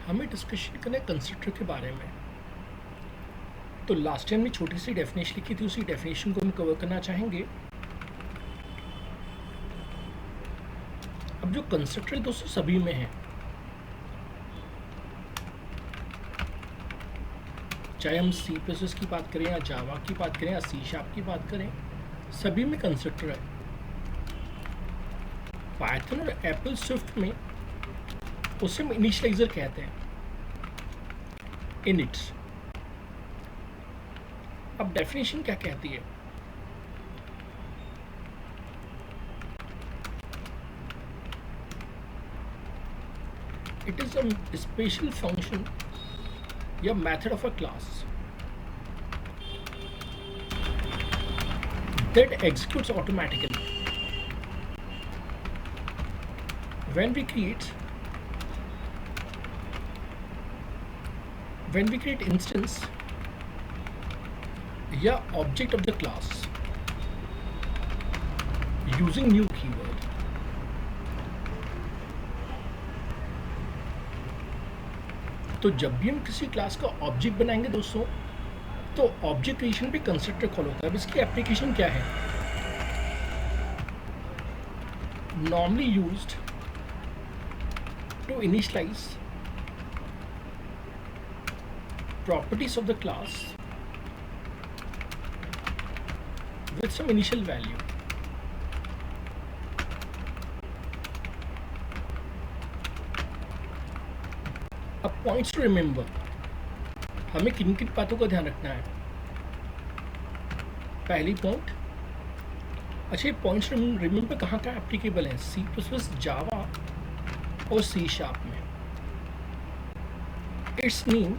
हमें डिस्कशन करना है कंस्ट्रक्टर के बारे में। तो लास्ट टाइम ने छोटी सी डेफिनेशन लिखी थी, उसी डेफिनेशन को हम कवर करना चाहेंगे। अब जो कंस्ट्रक्टर दोस्तों सभी में है, चाहे हम सी प्लस प्लस की बात करें या जावा की बात करें या सी शार्प की बात करें, सभी में कंस्ट्रक्टर है। पाइथन और एप्पल स्विफ्ट में उसे हम इनिशियलाइजर कहते हैं, इनिट। अब डेफिनेशन क्या कहती है? It is a special function या method of a class that executes automatically when we create instance या object of the class using new keyword। तो जब भी हम किसी क्लास का ऑब्जेक्ट बनाएंगे दोस्तों, तो ऑब्जेक्ट क्रिएशन पे कंस्ट्रक्टर कॉल होता है। अब इसकी एप्लीकेशन क्या है? Normally used to initialise properties of the class with some initial value। अब पॉइंट्स टू रिमेंबर, हमें किन किन बातों का ध्यान रखना है? पहली पॉइंट, अच्छा ये पॉइंट्स रिमेंबर कहाँ कहाँ एप्लीकेबल है? सी प्लस प्लस, जावा और सी शार्प में। Its name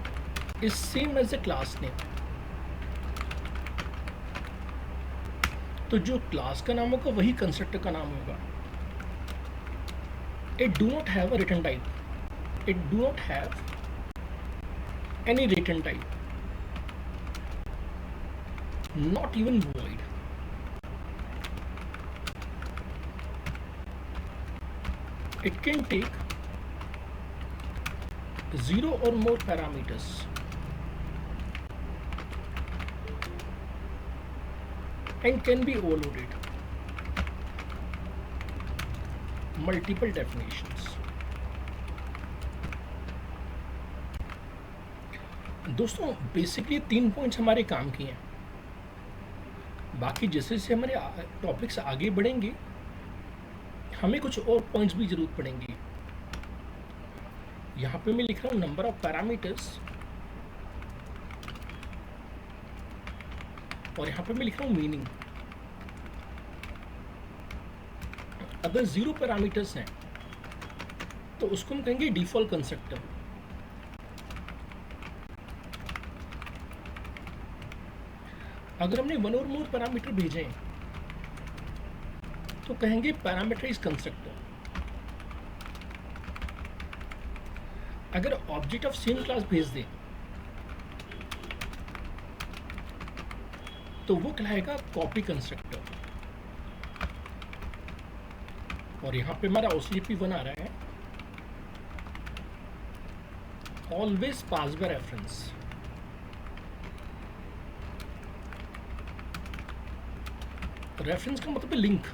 is same as the class name. तो जो क्लास का नाम होगा वही कंस्ट्रक्टर का नाम होगा। It do not have a return type, it do not have any return type, not even void। It can take 0 or more parameters and can be overloaded। Multiple definitions। दोस्तों basically 3 points हमारे काम की हैं। बाकी जैसे जैसे हमारे topics आगे बढ़ेंगे, हमें कुछ और पॉइंट्स भी जरूरत पड़ेंगी। यहाँ पे मैं लिख रहा हूँ नंबर ऑफ पैरामीटर्स, और यहाँ पे मैं लिख रहा हूँ मीनिंग। अगर 0 पैरामीटर्स हैं तो उसको हम कहेंगे डिफॉल्ट कंस्ट्रक्टर। अगर हमने 1 और मोर पैरामीटर भेजे हैं तो कहेंगे पैरामीटराइज कंस्ट्रक्टर। अगर ऑब्जेक्ट ऑफ सेम क्लास भेज दें तो वो कहलाएगा कॉपी कंस्ट्रक्टर। और यहां पे हमारा OCP1 आ रहा है, always pass by reference. Reference का मतलब है लिंक।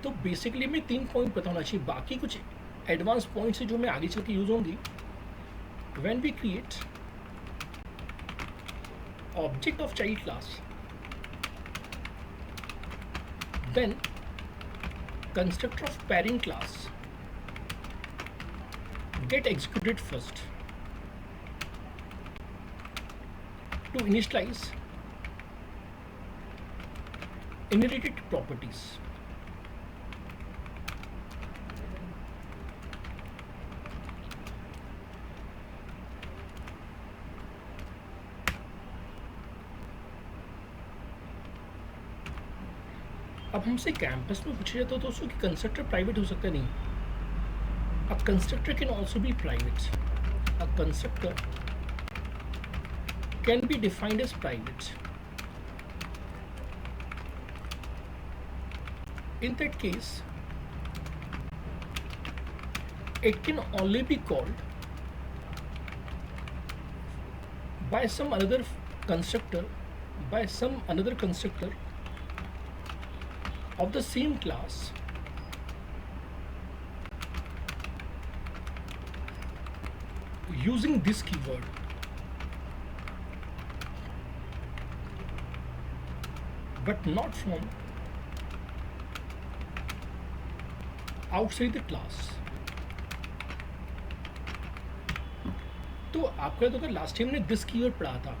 तो बेसिकली हमें 3 पॉइंट पता होना चाहिए। बाकी कुछ एडवांस पॉइंट्स है जो हमें आगे चल के यूज होंगी। When we create object of child class, then constructor of parent class get executed first to initialize inherited properties। अब हमसे कैंपस में पूछा जाता है दोस्तों कि कंस्ट्रक्टर प्राइवेट हो सकता है? नहीं। A constructor can also be private। A constructor can be defined as private। In that case, It can only be called by some another constructor by some another constructor of the same class using this keyword, but not from outside the class. तो आपका तो अगर last time ने this keyword पढ़ा था,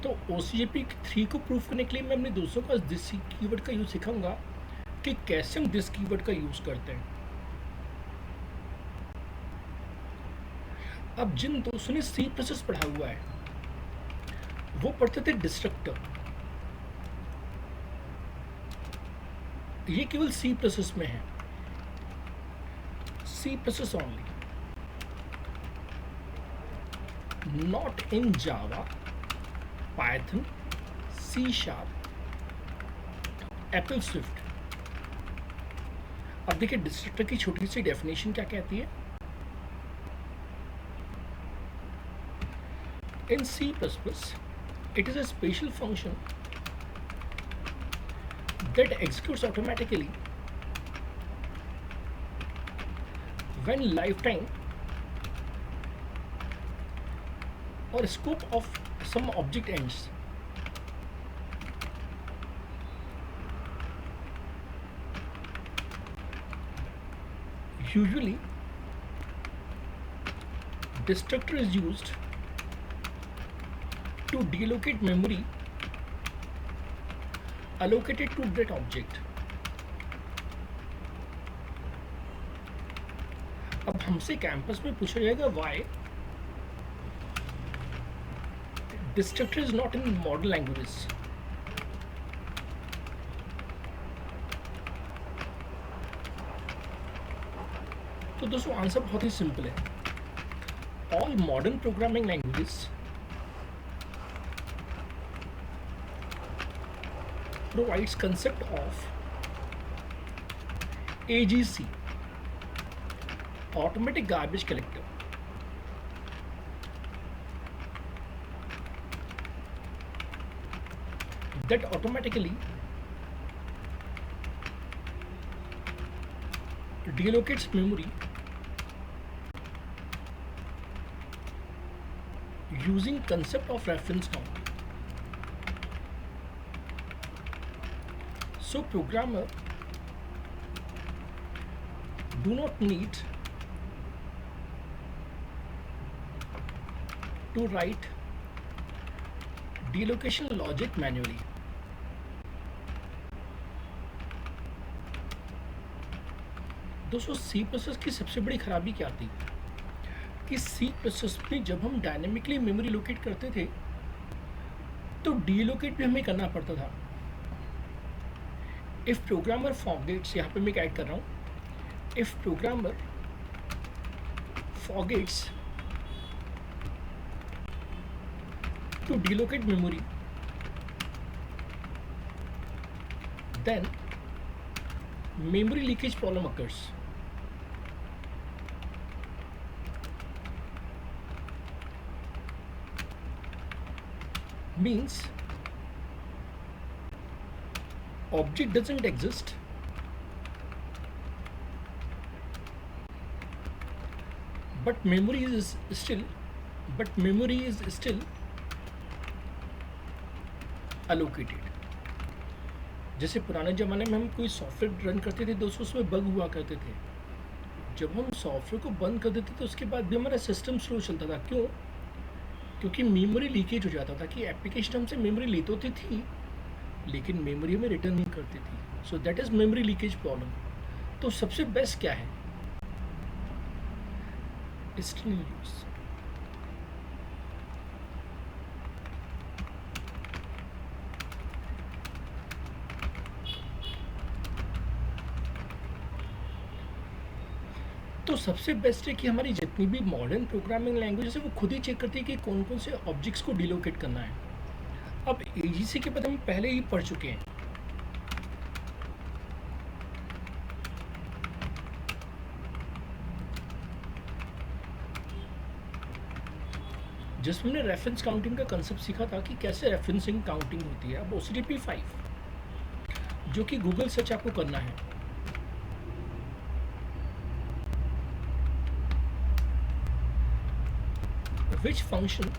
तो OCJP 3 को proof करने के लिए मैं अपने दोस्तों का दिस कीवर्ड का यूज़ सिखाऊंगा कि कैसे हम दिस कीवर्ड का यूज़ करते हैं। अब जिन दोस्तों ने सी प्रोसेस पढ़ा हुआ है वो पढ़ते थे डिस्ट्रक्टर। ये केवल सी प्रोसेस में है, C process only, not in Java, Python, C Sharp, Apple Swift। अब देखिए डिस्ट्रक्टर की छोटी सी डेफिनेशन क्या कहती है। In C++, it is a special function that executes automatically when lifetime or scope of some object ends। Usually, destructor is used to delocate memory allocated to that object। अब हमसे campus में पूछा जाएगा Y destructor is not in modern languages। तो दोस्तों answer बहुत ही simple है। All modern programming languages provides concept of AGC, automatic garbage collector। That automatically delocates memory using concept of reference count। So programmer do not need to write delocation logic manually। दोस्तों सी process की सबसे बड़ी खराबी क्या थी कि सी process में जब हम डायनेमिकली मेमोरी लोकेट करते थे तो डीलोकेट भी हमें करना पड़ता था। इफ प्रोग्रामर फॉरगेट्स, यहाँ पे मैं ऐड कर रहा हूँ, if programmer forgets to deallocate memory then memory leakage problem occurs। Means object doesn't exist, but memory is still allocated। जैसे पुराने ज़माने में हम कोई सॉफ्टवेयर रन करते थे दोस्तों, उसमें बग हुआ करते थे। जब हम सॉफ्टवेयर को बंद कर देते थे उसके बाद भी हमारा सिस्टम स्लो चलता था। क्यों? क्योंकि मेमोरी लीकेज हो जाता था कि एप्लीकेशन हमसे मेमोरी ले तो थी लेकिन मेमोरी में रिटर्न नहीं करती थी। So that is memory leakage problem. तो सबसे बेस्ट क्या है? String use. तो सबसे बेस्ट है कि हमारी जितनी भी मॉडर्न प्रोग्रामिंग लैंग्वेज है वो खुद ही चेक करती है कि कौन कौन से ऑब्जेक्ट्स को डिलोकेट करना है। अब एजीसी के बाद हम पहले ही पढ़ चुके हैं। जिसमें हमने रेफरेंस काउंटिंग का कंसेप्ट सीखा था कि कैसे रेफरेंसिंग काउंटिंग होती है। अब OCDP 5 जो कि गूगल सर्च आपको करना है, which function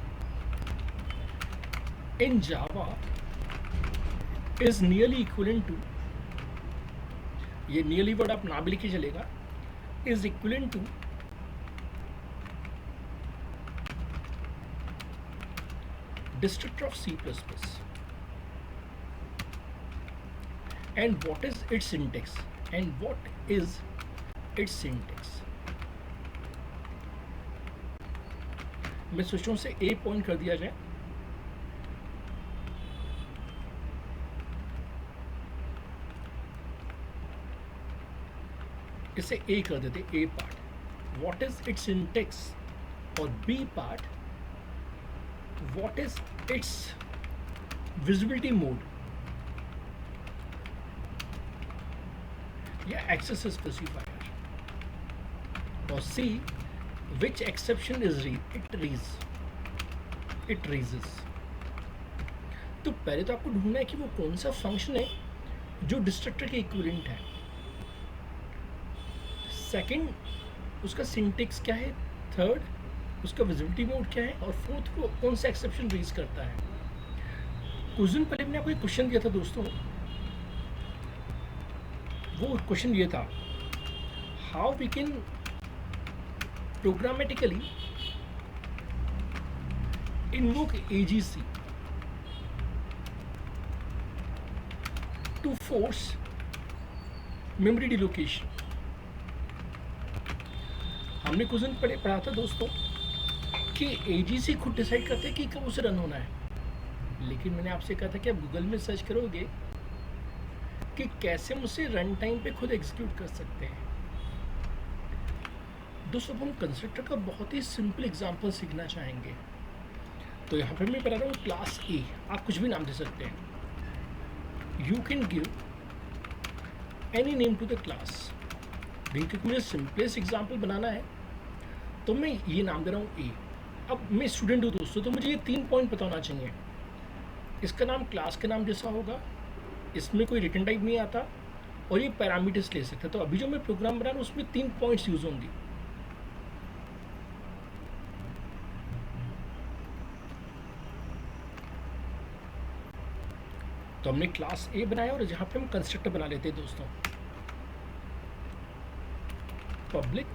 in Java is nearly equivalent to, ये नियरली वर्ड आप ना भी लिखे चलेगा, is equivalent to destructor of C++ and what is its syntax, and what is its syntax। मैं सोच रहा हूँ से A पॉइंट कर दिया जाए, इसे A कर देते, A part what is its syntax, और B part what is its visibility mode या access specifier, और C which exception is it raises। तो पहले तो आपको ढूंढना है कि वो कौन सा फंक्शन है जो डिस्ट्रक्टर के इक्विवेलेंट है। सेकंड, उसका सिंटेक्स क्या है। थर्ड, उसका विजिबिलिटी मोड क्या है। और फोर्थ, वो कौन सा एक्सेप्शन रेज करता है। कुछ दिन पहले मैंने आपको एक क्वेश्चन दिया था दोस्तों, वो क्वेश्चन ये था, how we can programmatically invoke AGC to force memory deallocation. हमने कुछ दिन पहले पढ़ा था दोस्तों कि AGC खुद डिसाइड करते हैं कि कब उसे रन होना है, लेकिन मैंने आपसे कहा था कि आप गूगल में सर्च करोगे कि कैसे हम उसे रन टाइम पे खुद एग्जीक्यूट कर सकते हैं। दोस्तों, हम कंस्ट्रक्टर का बहुत ही सिंपल एग्जांपल सीखना चाहेंगे। तो यहाँ पर मैं बता रहा हूँ क्लास A, आप कुछ भी नाम दे सकते हैं। You can give any name to the class. क्योंकि मुझे सिंपलेस्ट एग्जांपल बनाना है तो मैं ये नाम दे रहा हूँ A। अब मैं स्टूडेंट हूँ दोस्तों, तो मुझे ये 3 पॉइंट पता होना चाहिए। इसका नाम क्लास के नाम जैसा होगा, इसमें कोई रिटर्न टाइप नहीं आता, और ये पैरामीटर्स ले सकते हैं। तो अभी जो मैं प्रोग्राम बना रहा हूँ उसमें 3 पॉइंट्स यूज होंगी। तो हमने क्लास A बनाया और जहाँ पे हम कंस्ट्रक्टर बना लेते हैं दोस्तों, पब्लिक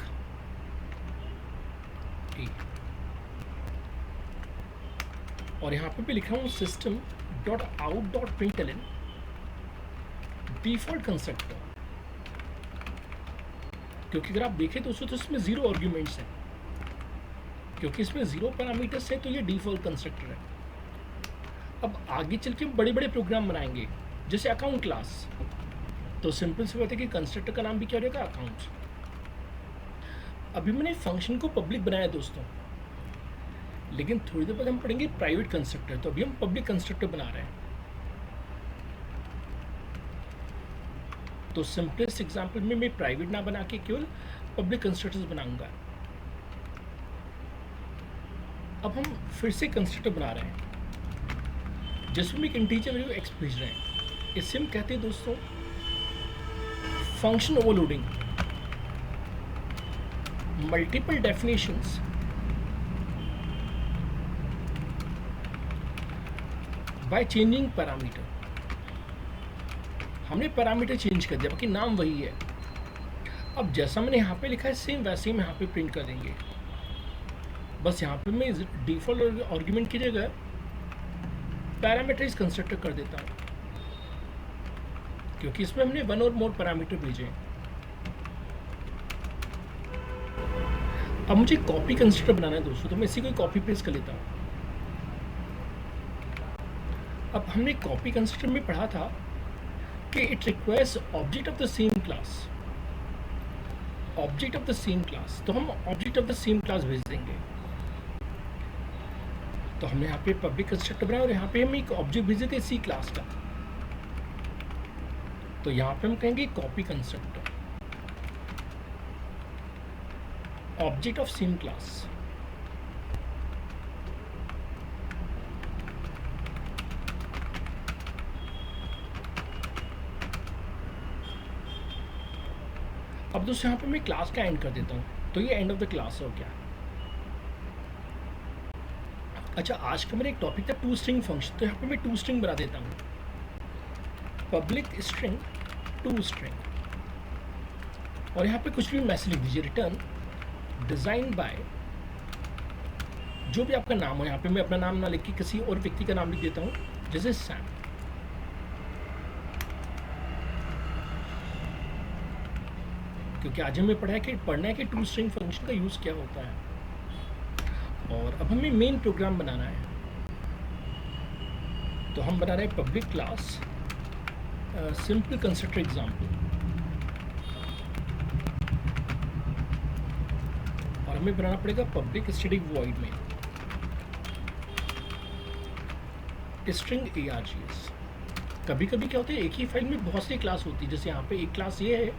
A, और यहाँ पे भी लिखा हूँ system dot out dot println default constructor. क्योंकि अगर आप देखें दोस्तों तो इसमें 0 आर्ग्यूमेंट्स हैं, क्योंकि इसमें 0 पैरामीटर्स है तो ये डिफॉल्ट कंस्ट्रक्टर है। अब आगे चल के हम बड़े बड़े प्रोग्राम बनाएंगे, जैसे अकाउंट क्लास, तो सिंपल सी बात है कि कंस्ट्रक्टर का नाम भी क्या रहेगा, अकाउंट। अभी मैंने फंक्शन को पब्लिक बनाया दोस्तों, लेकिन थोड़ी देर बाद हम पढ़ेंगे प्राइवेट कंस्ट्रक्टर। तो अभी हम पब्लिक कंस्ट्रक्टर बना रहे हैं। तो सिंपलेस्ट एग्जांपल में मैं प्राइवेट ना बना के केवल पब्लिक कंस्ट्रक्टर्स बनाऊंगा। अब हम फिर से कंस्ट्रक्टर बना रहे हैं जिसमें एक इंटीजर वैल्यू x भेज रहे हैं। इससे हम कहते हैं दोस्तों function overloading. Multiple definitions by changing parameter. हमने पैरामीटर चेंज कर दिया, बाकी नाम वही है। अब जैसा मैंने यहाँ पे लिखा है सेम वैसे ही हम यहाँ पे प्रिंट कर देंगे। बस यहाँ पे मैं डिफॉल्ट आर्ग्यूमेंट की जगह पैरामीटराइज कंस्ट्रक्टर कर देता हूँ, क्योंकि इसमें हमने 1 और मोर पैरामीटर भेजे हैं। अब मुझे कॉपी कंस्ट्रक्टर बनाना है दोस्तों, तो मैं इसी को कॉपी पेस्ट कर लेता हूँ। अब हमने कॉपी कंस्ट्रक्टर में पढ़ा था कि it requires object of the same class. Object of the same class, तो हम object of the same class भेज देंगे। तो हमने यहाँ पे पब्लिक कंस्ट्रक्टर बनाया और यहाँ पे हम एक ऑब्जेक्ट भेज देते सी क्लास का। तो यहाँ पे हम कहेंगे copy constructor object of same class. अब दोस्तों यहाँ पे मैं क्लास का एंड कर देता हूँ, तो ये एंड ऑफ द क्लास हो गया। अच्छा, आज का मेरा एक टॉपिक था टू स्ट्रिंग फंक्शन, तो यहाँ पे मैं टू स्ट्रिंग बना देता हूँ, पब्लिक स्ट्रिंग टू स्ट्रिंग, और यहाँ पे कुछ भी मैसेज लिख दीजिए, रिटर्न डिज़ाइन बाय, जो भी आपका नाम हो। यहाँ पे मैं अपना नाम ना लिख के किसी और व्यक्ति का नाम लिख देता हूँ, जैसे सैम। क्योंकि आज हमें पढ़ना है कि टू स्ट्रिंग फंक्शन का यूज़ क्या होता है। और अब हमें मेन प्रोग्राम बनाना है, तो हम बना रहे हैं public class simple constructor example, और हमें बनाना पड़ेगा पब्लिक स्टैटिक वॉइड में स्ट्रिंग args। कभी कभी क्या होता है, एक ही फाइल में बहुत सी क्लास होती है, जैसे यहाँ पे एक क्लास ये है,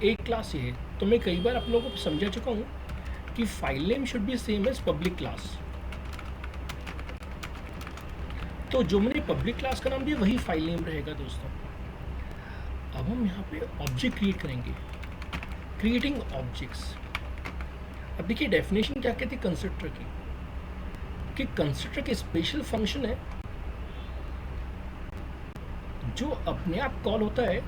एक क्लास ये है, तो मैं कई बार आप लोगों को समझा चुका हूँ कि file name should be same as public class. तो जो मैंने पब्लिक क्लास का नाम दिया वही फाइल नेम रहेगा दोस्तों। अब हम यहाँ पे ऑब्जेक्ट क्रिएट करेंगे, क्रिएटिंग ऑब्जेक्ट्स। अब देखिए डेफिनेशन क्या कहती है कंस्ट्रक्टर की, कि कंस्ट्रक्टर के स्पेशल फंक्शन है जो अपने आप कॉल होता है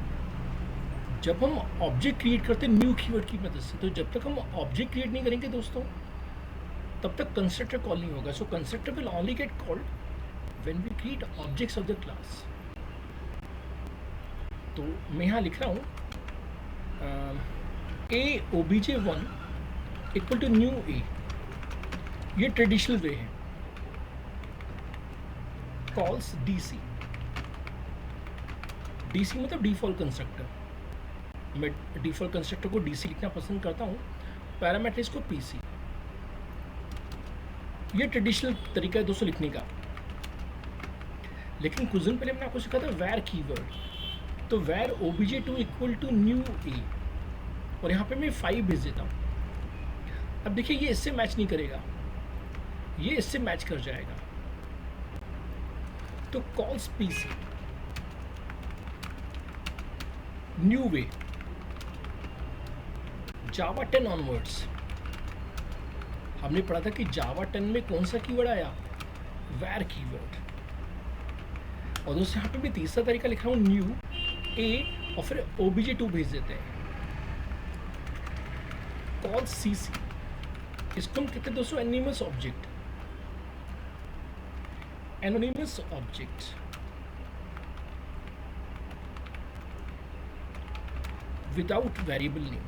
जब हम ऑब्जेक्ट क्रिएट करते हैं न्यू कीवर्ड की मदद से। तो जब तक हम ऑब्जेक्ट क्रिएट नहीं करेंगे दोस्तों, तब तक कंस्ट्रक्टर कॉल नहीं होगा। So constructor will only get called when we create objects of the class. तो मैं यहाँ लिख रहा हूँ A obj1 equal to new A, ये ट्रेडिशनल वे है, कॉल्स डीसी। डीसी मतलब डिफॉल्ट कंस्ट्रक्टर, मैं डिफॉल्ट कंस्ट्रक्टर को डीसी लिखना पसंद करता हूँ, पैरामीटर्स को पीसी। ये ट्रेडिशनल तरीका है दोस्तों लिखने का। लेकिन कुछ दिन पहले मैंने आपको सिखाया था वैर कीवर्ड, तो वैर obj2 इक्वल टू न्यू ए, और यहाँ पे मैं 5 भेज देता हूँ। अब देखिए ये इससे मैच नहीं करेगा, ये इससे मैच कर जाएगा, तो कॉल्स पीसी न्यू वे जावा 10 ऑनवर्ड्स। हमने पढ़ा था कि जावा 10 में कौन सा कीवर्ड आया, वैर कीवर्ड। और दोस्तों यहाँ पे भी तीसरा तरीका लिख रहा हूँ न्यू ए, और फिर obj2 भेज देते हैं, कॉल cc। इसको हम कहते हैं दोस्तों anonymous object, anonymous object. Without variable name.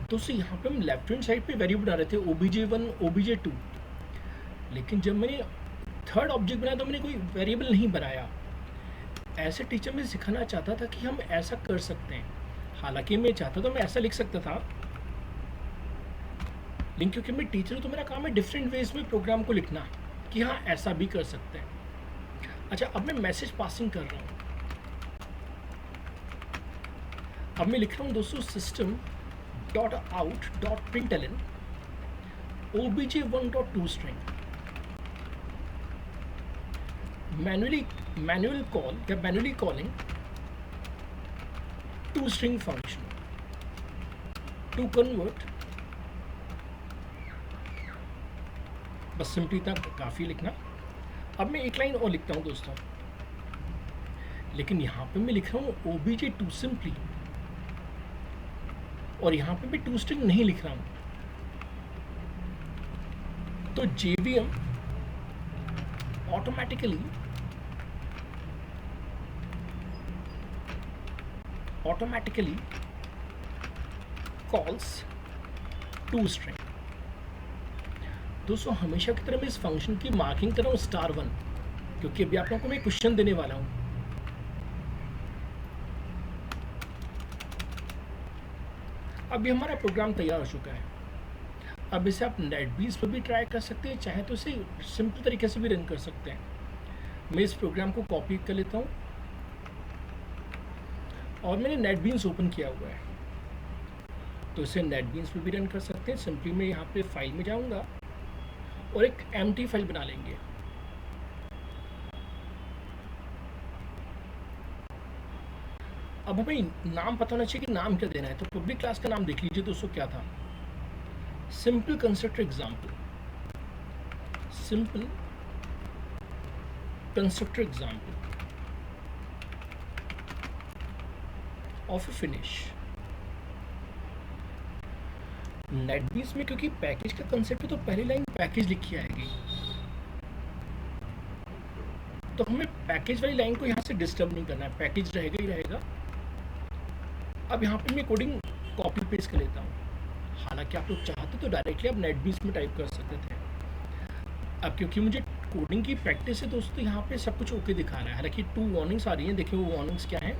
दोस्तों यहाँ पे हम लेफ्ट हैंड साइड पे वेरिएबल बना रहे थे obj1 obj2, लेकिन जब मैंने थर्ड ऑब्जेक्ट बनाया तो मैंने कोई वेरिएबल नहीं बनाया। ऐसे टीचर में सिखाना चाहता था कि हम ऐसा कर सकते हैं, हालांकि मैं चाहता तो मैं ऐसा लिख सकता था, लेकिन क्योंकि मैं टीचर हूँ तो मेरा काम है डिफरेंट वेज में प्रोग्राम को लिखना, कि हाँ ऐसा भी कर सकते हैं। अच्छा, अब मैं मैसेज पासिंग कर रहा हूँ। अब मैं लिख रहा हूँ दोस्तों system dot out dot println obj1.to string, manual call या manually calling to string function to convert. बस सिंपली इतना काफ़ी लिखना। अब मैं एक लाइन और लिखता हूँ दोस्तों, लेकिन यहाँ पे मैं लिख रहा हूँ obj2 सिंपली, और यहाँ पे मैं टू स्ट्रिंग नहीं लिख रहा हूँ। तो JVM automatically calls to string. दोस्तों हमेशा की तरह मैं इस फंक्शन की मार्किंग कर रहा हूँ *1, क्योंकि अभी आप लोगों को मैं क्वेश्चन देने वाला हूँ। अभी हमारा प्रोग्राम तैयार हो चुका है। अब इसे आप नेटबीन्स पर भी ट्राई कर सकते हैं, चाहे तो इसे सिंपल तरीके से भी रन कर सकते हैं। मैं इस प्रोग्राम को कॉपी कर लेता हूँ, और मैंने नेटबीन्स ओपन किया हुआ है, तो इसे नेटबीन्स पे भी रन कर सकते हैं। सिंपली मैं यहाँ पे फाइल में जाऊँगा और एक एम्प्टी फाइल बना लेंगे। अब हमें नाम पता होना चाहिए कि नाम क्या देना है। तो पब्लिक क्लास का नाम देख लीजिए दोस्तों, क्या था? Simple constructor example, simple constructor example of A finish. NetBeans में क्योंकि पैकेज का कंसेप्ट है तो पहली लाइन पैकेज लिखी आएगी, तो हमें पैकेज वाली लाइन को यहाँ से डिस्टर्ब नहीं करना है, पैकेज रहेगा ही रहेगा। अब यहाँ पे मैं कोडिंग कॉपी पेस्ट कर लेता हूँ। हालांकि आप लोग चाहते तो डायरेक्टली आप नेटबीन्स में टाइप कर सकते थे। अब क्योंकि मुझे कोडिंग की प्रैक्टिस है दोस्तों, यहाँ पे सब कुछ ओके दिखा रहा है। हालांकि 2 वार्निंग्स आ रही हैं, देखिए वो वार्निंग्स क्या हैं।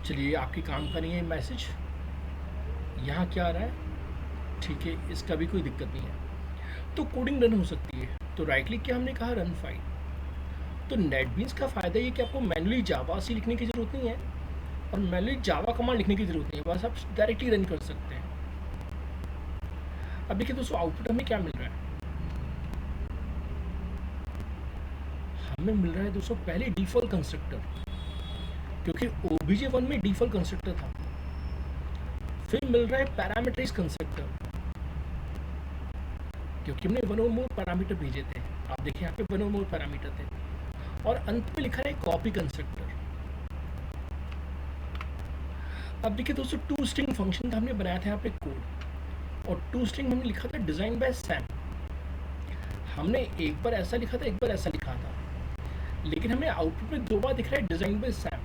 चलिए आपके काम का नहीं है मैसेज। यहाँ क्या आ रहा है? ठीक है, इसका भी कोई दिक्कत नहीं है, तो कोडिंग रन हो सकती है। तो राइट क्लिक किया, हमने कहा रन फाइल। तो नेटबीन्स का फ़ायदा ये कि आपको मैनुअली जावा से लिखने की ज़रूरत नहीं है और मैनुअली जावा कमांड लिखने की ज़रूरत नहीं है, बस आप डायरेक्टली रन कर सकते हैं। अब देखिए दोस्तों, आउटपुट हमें क्या मिल रहा है? हमें मिल रहा है दोस्तों पहले डिफ़ॉल्ट कंस्ट्रक्टर, क्योंकि OBJ1 में डिफ़ॉल्ट कंस्ट्रक्टर था। फिर मिल रहा है पैरामीटराइज कंस्ट्रक्टर, क्योंकि हमने 1 और मोर पैरामीटर भेजे थे। आप देखिए यहाँ पे 1 और मोर पैरामीटर थे। और अंत में लिखा है कॉपी कंस्ट्रक्टर। अब देखिए दोस्तों, 2 स्ट्रिंग फंक्शन का हमने बनाया था यहाँ पे कोड, और 2 स्ट्रिंग हमने लिखा था डिजाइन बाय सैम। हमने एक बार ऐसा लिखा था, एक बार ऐसा लिखा था, लेकिन हमें आउटपुट में 2 बार दिख रहा है डिजाइन बाय सैम,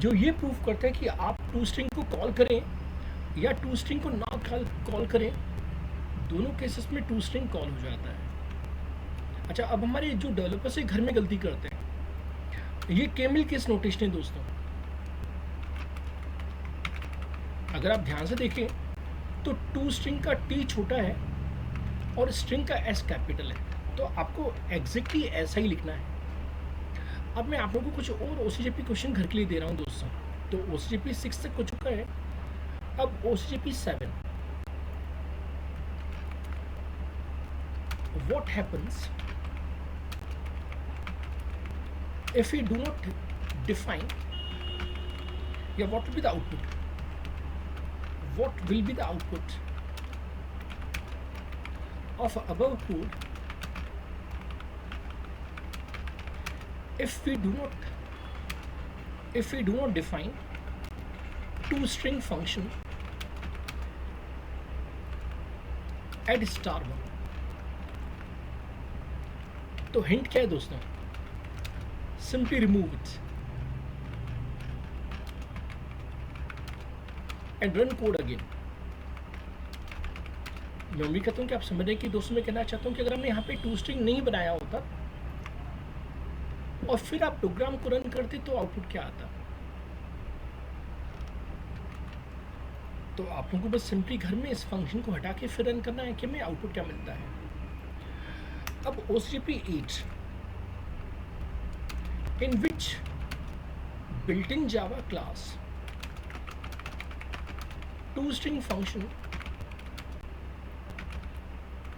जो ये प्रूफ करता है कि आप 2 स्ट्रिंग को कॉल करें या 2 स्ट्रिंग को ना कॉल करें, दोनों केसेस में 2 स्ट्रिंग कॉल हो जाता है। अच्छा, अब हमारे जो डेवलपर्स है घर में गलती करते हैं, ये केमिल केस नोटेशन है दोस्तों। अगर आप ध्यान से देखें तो 2 स्ट्रिंग का T छोटा है और स्ट्रिंग का S कैपिटल है, तो आपको एग्जैक्टली ऐसा ही लिखना है। अब मैं आप लोगों को कुछ और OCJP क्वेश्चन घर के लिए दे रहा हूँ दोस्तों। तो OCJP 6 तक हो चुका है, अब OCJP 7। What happens if we do not define, yeah, what will be the output? What will be the output of above code if we do not define 2 string function add *1? तो hint क्या है दोस्तों? Simply remove it and run code again. मैं उम्मीद करता हूँ कि आप समझ रहे हैं कि दोस्तों मैं कहना चाहता हूँ कि अगर हमने यहाँ पे 2 स्ट्रिंग नहीं बनाया होता और फिर आप प्रोग्राम को रन करते तो आउटपुट क्या आता? तो आप लोगों को बस सिंपली घर में इस फंक्शन को हटा के फिर रन करना है कि हमें आउटपुट क्या मिलता है। अब OCJP 8, in which built-in Java class 2 string function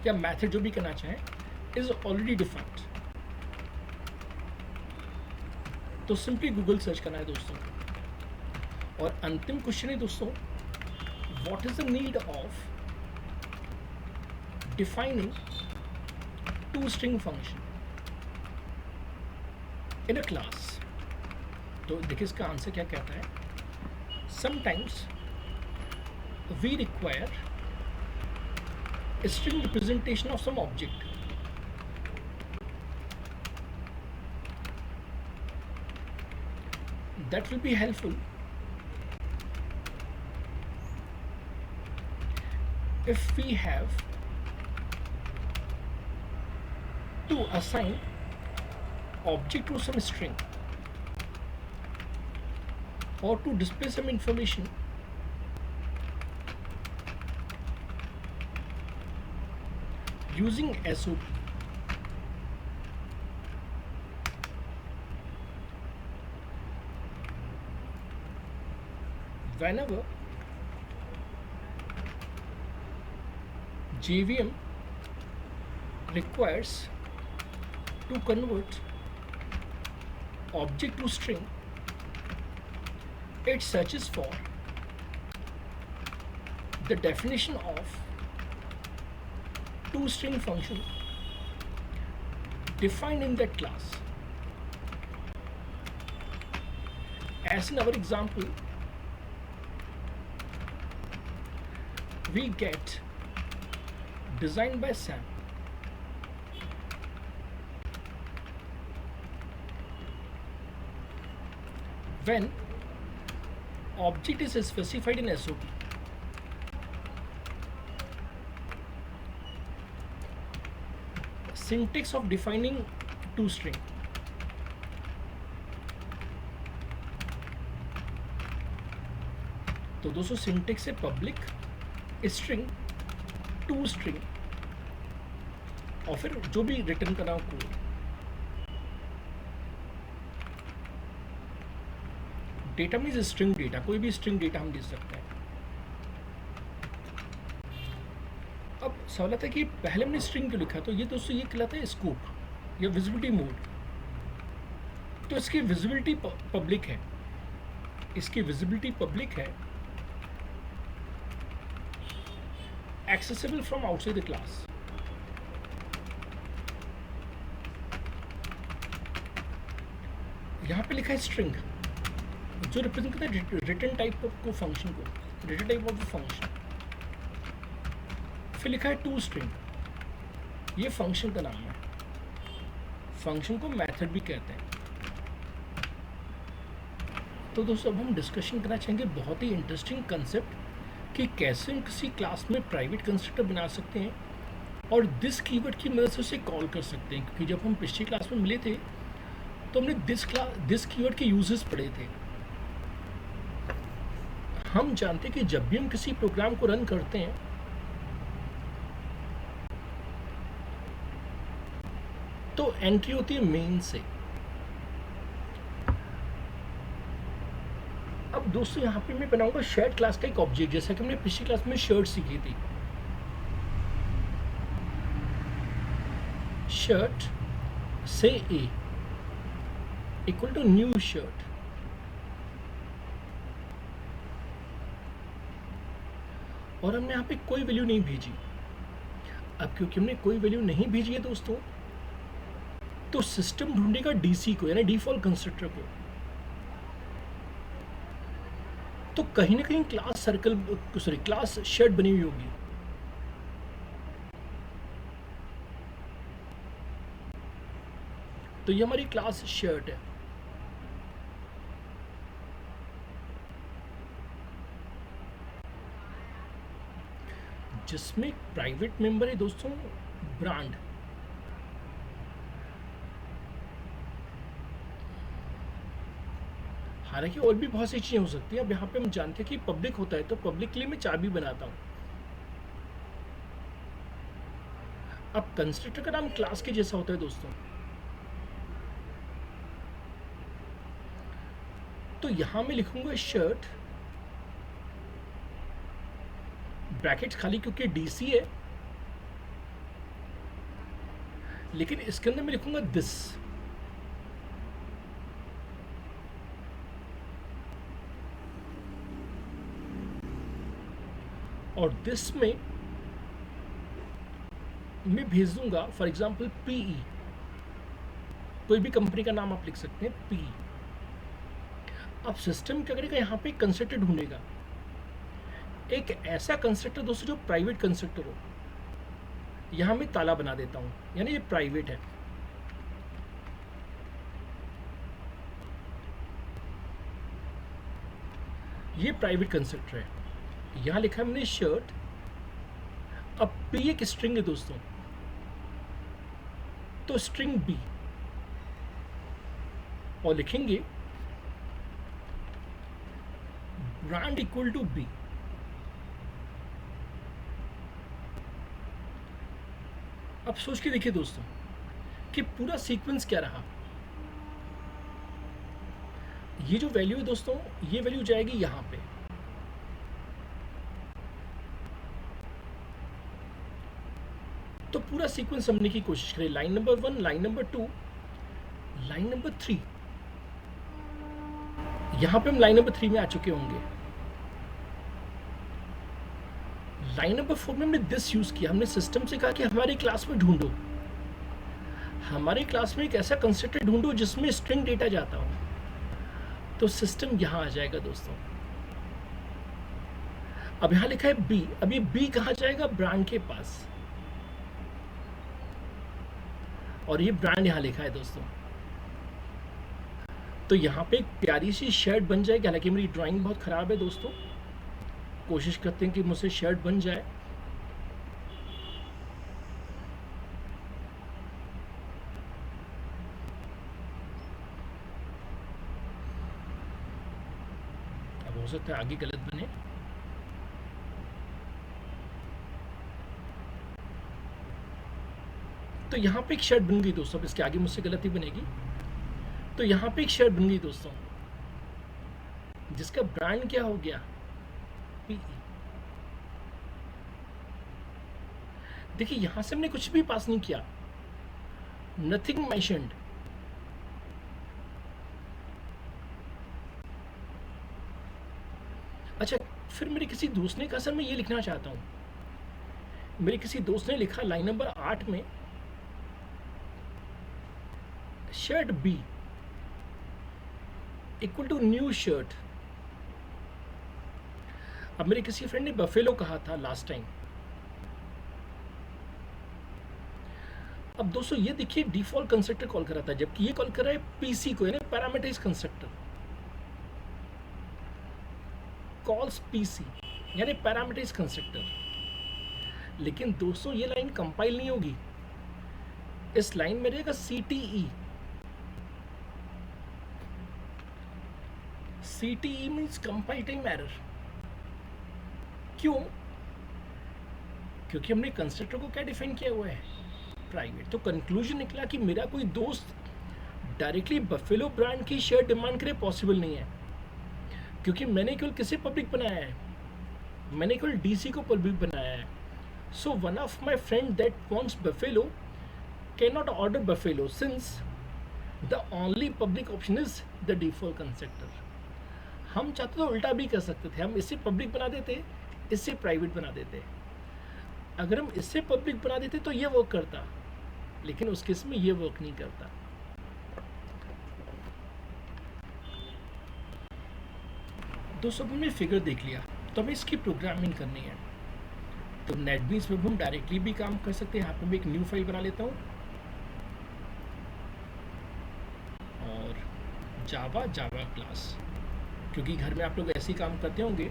या मेथड जो भी करना चाहें is already defined। तो सिंपली गूगल सर्च करना है दोस्तों। और अंतिम क्वेश्चन है दोस्तों, what is the need of defining 2 string function in a class? तो देखिए इसका आंसर क्या कहता है। Sometimes we require a string representation of some object. That will be helpful if we have to assign object to some string or to display some information using SOP. Whenever JVM requires to convert object to string, it searches for the definition of toString function defined in that class. As in our example, we get designed by Sam. When object is specified in SOP, syntax of defining toString. तो दोस्तों syntax है public string to string और फिर जो भी return करना हो code. Data means string data, कोई भी स्ट्रिंग डेटा हम दे सकते हैं। अब सवाल आता है कि पहले हमने स्ट्रिंग क्यों लिखा, तो ये दोस्तों ये कहलाता है स्कोप या विजिबिलिटी मोड। तो इसकी विजिबिलिटी पब्लिक है, इसकी विजिबिलिटी पब्लिक है, accessible from outside the class। यहाँ पे लिखा है स्ट्रिंग जो रिप्रेजेंट करता है रिटर्न टाइप को, फंक्शन को, return type of the function. फिर लिखा है टू स्ट्रिंग, ये फंक्शन का नाम है, फंक्शन को मेथड भी कहते हैं। तो दोस्तों अब हम डिस्कशन करना चाहेंगे बहुत ही इंटरेस्टिंग कंसेप्ट कि कैसे हम किसी क्लास में प्राइवेट कंस्ट्रक्टर बना सकते हैं और दिस कीवर्ड की मदद से उसे कॉल कर सकते हैं। क्योंकि जब हम पिछली क्लास में मिले थे तो हमने दिस कीवर्ड के यूजेस पढ़े थे। हम जानते हैं कि जब भी हम किसी प्रोग्राम को रन करते हैं तो एंट्री होती है मेन से। अब दोस्तों यहाँ पे मैं बनाऊंगा शेयर्ड क्लास का एक ऑब्जेक्ट, जैसा कि हमने पिछली क्लास में शर्ट सीखी थी। शर्ट से ए इक्वल टू न्यू शर्ट। और हमने यहाँ पे कोई वैल्यू नहीं भेजी। अब क्योंकि हमने कोई वैल्यू नहीं भेजी है दोस्तों, तो सिस्टम ढूंढेगा डीसी को, यानी डिफॉल्ट कंस्ट्रक्टर को। तो कहीं ना कहीं क्लास शर्ट बनी हुई होगी। तो ये हमारी क्लास शर्ट है। जिसमें प्राइवेट मेंबर है दोस्तों ब्रांड। हालांकि और भी बहुत सी चीजें हो सकती है। अब यहाँ पे हम जानते हैं कि पब्लिक होता है तो पब्लिक के लिए मैं चाबी बनाता हूँ। अब कंस्ट्रक्टर का नाम क्लास के जैसा होता है दोस्तों। तो यहां मैं लिखूंगा शर्ट ब्रैकेट खाली, क्योंकि डीसी है, लेकिन इसके अंदर मैं लिखूंगा दिस। और दिस में मैं भेज दूंगा फॉर एग्जाम्पल पीई, कोई भी कंपनी का नाम आप लिख सकते हैं पी। अब सिस्टम क्या करेगा, यहाँ पे कंस्ट्रक्टर ढूंढेगा, एक ऐसा कंस्ट्रक्टर दोस्तों जो प्राइवेट कंस्ट्रक्टर हो। यहां मैं ताला बना देता हूं, यानी ये प्राइवेट है। ये प्राइवेट कंस्ट्रक्टर है। यहां लिखा है हमने शर्ट। अब पी एक स्ट्रिंग है दोस्तों, तो स्ट्रिंग बी, और लिखेंगे ब्रांड इक्वल टू बी। अब सोच के देखिए दोस्तों कि पूरा सीक्वेंस क्या रहा। ये जो वैल्यू है दोस्तों, ये वैल्यू जाएगी यहां पे, तो पूरा सीक्वेंस समझने की कोशिश करें। Line number 1, line number 2, line number 3। यहां पे हम लाइन नंबर 3 में आ चुके होंगे। लाइन नंबर 4 में हमने दिस यूज किया। हमने सिस्टम से कहा कि हमारी क्लास में ढूंढो, हमारे क्लास में एक ऐसा कंस्ट्रक्टर ढूंढो जिसमें स्ट्रिंग डेटा जाता हो। तो सिस्टम यहां आ जाएगा दोस्तों। अब यहां लिखा है बी। अब ये बी कहां जाएगा? ब्रांड के पास। और ये ब्रांड यहां लिखा है दोस्तों। तो यहाँ पे एक प्यारी सी शर्ट बन जाएगी। हालांकि मेरी ड्राइंग बहुत ख़राब है दोस्तों, कोशिश करते हैं कि मुझसे शर्ट बन जाए। अब हो सकता है आगे गलत बने। तो यहाँ पे एक शर्ट बन गई दोस्तों। अब इसके आगे मुझसे गलती बनेगी। तो यहाँ पे एक शर्ट बन गई दोस्तों, जिसका ब्रांड क्या हो गया? पीई। देखिए यहां से हमने कुछ भी पास नहीं किया, नथिंग मेंशन्ड। अच्छा, फिर मेरे किसी दोस्त ने कहा सर मैं ये लिखना चाहता हूं। मेरे किसी दोस्त ने लिखा लाइन नंबर 8 में shirt B equal to new shirt. अब मेरे किसी फ्रेंड ने बफेलो कहा था लास्ट टाइम। अब दोस्तों ये देखिए डिफॉल्ट कंस्ट्रक्टर कॉल कर रहा था, जबकि ये कॉल कर रहा है पीसी को, यानी पैरामीटराइज कंस्ट्रक्टर कॉल्स पीसी, यानी पैरामीटराइज कंस्ट्रक्टर। लेकिन दोस्तों ये लाइन कंपाइल नहीं होगी। इस लाइन में रहेगा CTE. CTE means compile time error. क्यों? क्योंकि हमने कंस्ट्रक्टर को क्या डिफाइन किया हुआ है? प्राइवेट। तो कंक्लूजन निकला कि मेरा कोई दोस्त डायरेक्टली बफेलो ब्रांड की शर्ट डिमांड करे, पॉसिबल नहीं है। क्योंकि मैंने केवल किसे पब्लिक बनाया है? मैंने केवल डीसी को पब्लिक बनाया है। So one of my friend that wants buffalo can not order buffalo since the only public option is the default constructor. हम चाहते तो उल्टा भी कर सकते थे, हम इससे पब्लिक बना देते, इससे प्राइवेट बना देते। अगर हम इससे पब्लिक बना देते तो ये वर्क करता, लेकिन उस केस में ये वर्क नहीं करता। दोस्तों हमने फिगर देख लिया, तो हमें इसकी प्रोग्रामिंग करनी है। तो नेटबीन्स में हम डायरेक्टली भी काम कर सकते हैं। यहाँ पे मैं एक न्यू फाइल बना लेता हूँ और जावा क्लास, क्योंकि घर में आप लोग ऐसे ही काम करते होंगे।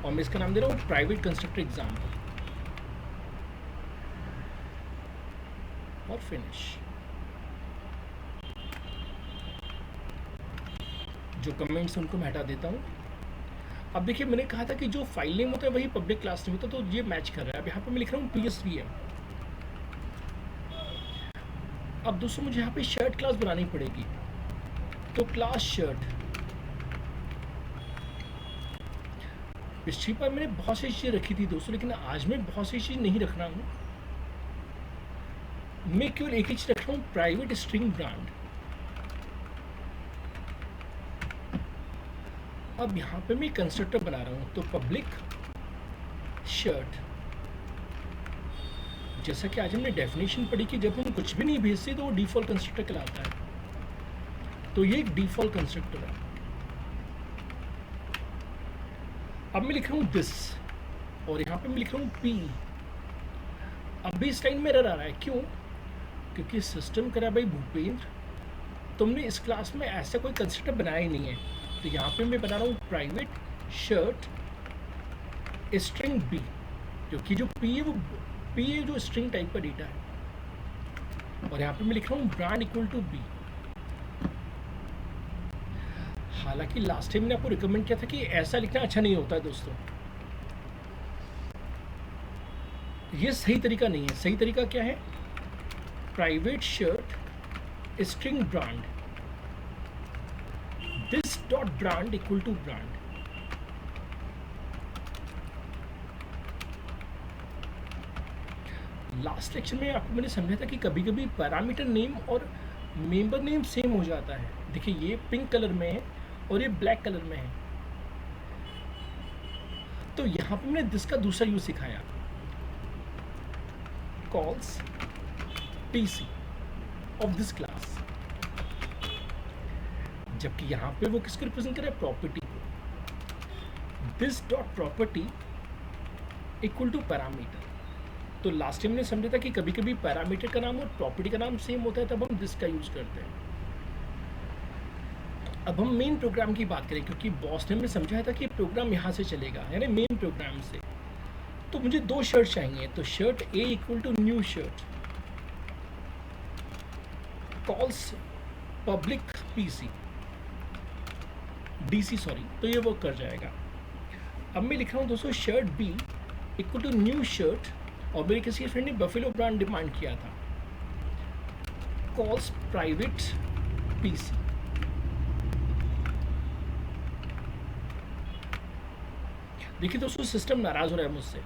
और मैं इसका नाम दे रहा हूँ प्राइवेट कंस्ट्रक्टर एग्जाम्पल और फिनिश। जो कमेंट्स उनको मैं हटा देता हूँ। अब देखिए मैंने कहा था कि जो फाइल नेम होता है वही पब्लिक क्लास नेम होता है, तो ये मैच कर रहा है। अब यहाँ पे मैं लिख रहा हूँ PSVM। अब दोस्तों मुझे यहाँ पे शर्ट क्लास बनानी पड़ेगी, तो क्लास शर्ट। पिछली बार मैंने बहुत सी चीज़ें रखी थी दोस्तों, लेकिन आज मैं बहुत सी चीज़ नहीं रख रहा हूँ। मैं केवल एक ही चीज़ रख रहा हूँ, प्राइवेट स्ट्रिंग ब्रांड। अब यहाँ पे मैं कंस्ट्रक्टर बना रहा हूँ, तो पब्लिक शर्ट। जैसा कि आज हमने डेफिनेशन पढ़ी कि जब हम कुछ भी नहीं भेजते तो वो डिफॉल्ट कंस्ट्रक्टर कहलाता है। तो ये एक डिफॉल्ट कंस्ट्रक्टर है। अब मैं लिख रहा हूँ दिस, और यहाँ पे मैं लिख रहा हूँ पी। अब भी इस लाइन में एरर आ रहा है, क्यों? क्योंकि सिस्टम कह रहा है भाई भूपेंद्र, तुमने इस क्लास में ऐसा कोई कंस्ट्रक्टर बनाया ही नहीं है। तो यहाँ पे मैं बना रहा हूँ प्राइवेट शर्ट स्ट्रिंग बी, क्योंकि जो पी है वो पी है जो स्ट्रिंग टाइप का डेटा है। और यहाँ पे मैं लिख रहा हूँ ब्रांड इक्वल टू बी। हालांकि लास्ट टाइम मैंने आपको रिकमेंड किया था कि ऐसा लिखना अच्छा नहीं होता है दोस्तों, ये सही तरीका नहीं है। सही तरीका क्या है? Private shirt string brand this dot brand equal to brand. Last lecture में आपको मैंने समझा था कि कभी कभी पैरामीटर नेम और मेंबर नेम सेम हो जाता है। देखिए ये पिंक कलर में है और ये ब्लैक कलर में है। तो यहाँ पे मैंने दिस का दूसरा यूज सिखाया, calls PC of this class, जबकि यहाँ पे वो किसको रिप्रेजेंट कर रहा है, प्रॉपर्टी को। This dot property equal to parameter. तो लास्ट टाइम ने समझा था कि कभी कभी पैरामीटर का नाम और प्रॉपर्टी का नाम सेम होता है, तब हम दिस का यूज करते हैं। अब हम मेन प्रोग्राम की बात करें, क्योंकि बॉस ने हमें समझाया था कि प्रोग्राम यहाँ से चलेगा, यानी मेन प्रोग्राम से। तो मुझे दो शर्ट चाहिए, तो shirt A equal to new shirt calls public PC DC, sorry, तो ये वर्क कर जाएगा। अब मैं लिख रहा हूँ दोस्तों shirt B equal to new shirt, और मेरे किसी फ्रेंड ने बफेलो ब्रांड डिमांड किया था, कॉल्स प्राइवेट पीसी। देखिए दोस्तों सिस्टम नाराज हो रहा है मुझसे।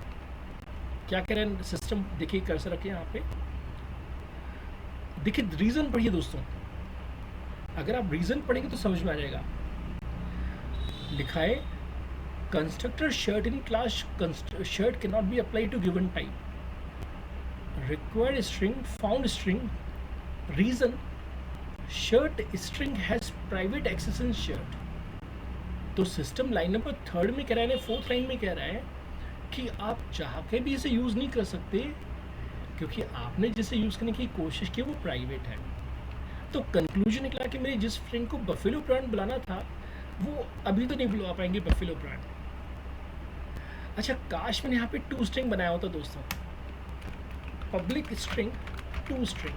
क्या कह रहे हैं सिस्टम, देखिए कर्सर रखिए यहाँ पे, देखिए रीजन पढ़िए दोस्तों। अगर आप रीजन पढ़ेंगे तो समझ में आ जाएगा। लिखा है constructor shirt in class shirt can not be apply to given type, required string found string reason shirt string has private access in shirt। तो सिस्टम लाइन नंबर 3 में कह रहा है, 4th लाइन में कह रहा है कि आप चाह के भी इसे यूज नहीं कर सकते, क्योंकि आपने जिसे यूज करने की कोशिश की वो प्राइवेट है। तो कंक्लूजन निकला कि मेरी जिस फ्रेंड को बफेलो ब्रांड बुलाना था वो अभी तो नहीं बुला पाएंगे बफेलो ब्रांड। अच्छा, काश मैंने यहाँ पे टू स्ट्रिंग बनाया होता दोस्तों, पब्लिक स्ट्रिंग टू स्ट्रिंग।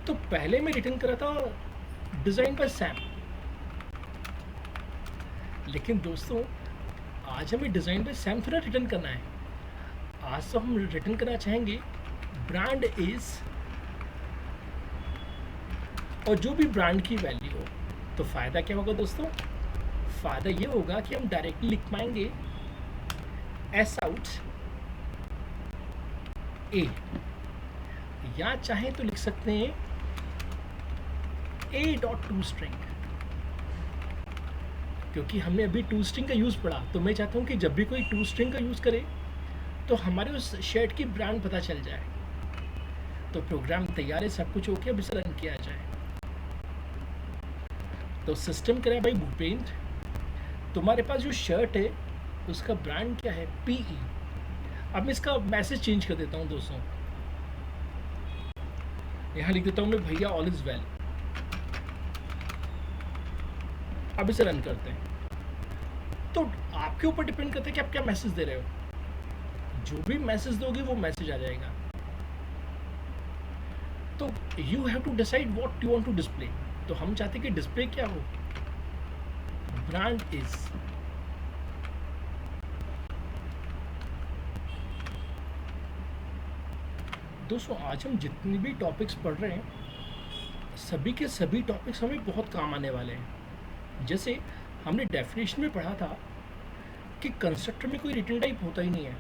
तो पहले मैं रिटर्न करा था डिजाइन बाय सैम, लेकिन दोस्तों आज हमें डिजाइन बाय सैम थोड़ा रिटर्न करना है। आज तो हम रिटर्न करना चाहेंगे ब्रांड इज, और जो भी ब्रांड की वैल्यू हो। तो फायदा क्या होगा दोस्तों, फायदा ये होगा कि हम डायरेक्टली लिख पाएंगे एस आउट ए, या चाहे तो लिख सकते हैं ए डॉट टू स्ट्रिंग, क्योंकि हमने अभी टू स्ट्रिंग का यूज पढ़ा। तो मैं चाहता हूं कि जब भी कोई टू स्ट्रिंग का यूज करे तो हमारे उस शर्ट की ब्रांड पता चल जाए। तो प्रोग्राम तैयार है, सब कुछ ओके, अब इसे रन किया जाए। तो सिस्टम कह रहा है भाई भूपेंद्र, तुम्हारे पास जो शर्ट है उसका ब्रांड क्या है, पीई। अब मैं इसका मैसेज चेंज कर देता हूं दोस्तों, यहां लिख देता हूं मैं भैया ऑल इज वेल। अब इसे रन करते हैं। तो आपके ऊपर डिपेंड करता है कि आप क्या मैसेज दे रहे हो। जो भी मैसेज दोगे वो मैसेज आ जाएगा। तो you have to decide what you want to display. तो हम चाहते हैं कि डिस्प्ले क्या हो, ब्रांड इज। दोस्तों आज हम जितने भी टॉपिक्स पढ़ रहे हैं सभी के सभी टॉपिक्स हमें बहुत काम आने वाले हैं। जैसे हमने डेफिनेशन में पढ़ा था कि कंस्ट्रक्टर में कोई रिटर्न टाइप होता ही नहीं है।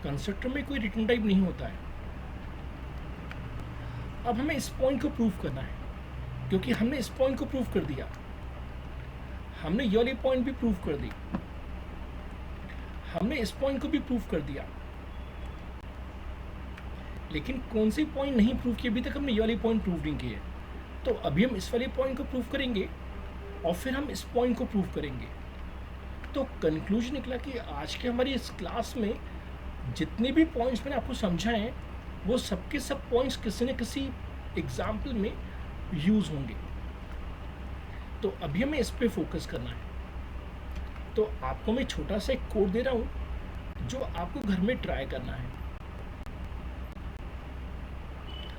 कंस्ट्रक्टर में कोई रिटर्न टाइप नहीं होता है। अब हमें इस पॉइंट को प्रूव करना है, क्योंकि हमने इस पॉइंट को प्रूव कर दिया, हमने ये वाली पॉइंट भी प्रूव कर दी, हमने इस पॉइंट को भी प्रूव कर दिया, लेकिन कौन सी पॉइंट नहीं प्रूव की, अभी तक हमने ये वाली पॉइंट प्रूव नहीं की है। तो अभी हम इस वाली पॉइंट को प्रूव करेंगे और फिर हम इस पॉइंट को प्रूव करेंगे। तो कंक्लूजन निकला कि आज के हमारी इस क्लास में जितने भी पॉइंट्स मैंने आपको समझाए हैं वो सबके सब पॉइंट्स किसी न किसी एग्जाम्पल में यूज होंगे। तो अभी हमें इस पे फोकस करना है। तो आपको मैं छोटा सा एक कोड दे रहा हूँ जो आपको घर में ट्राई करना है।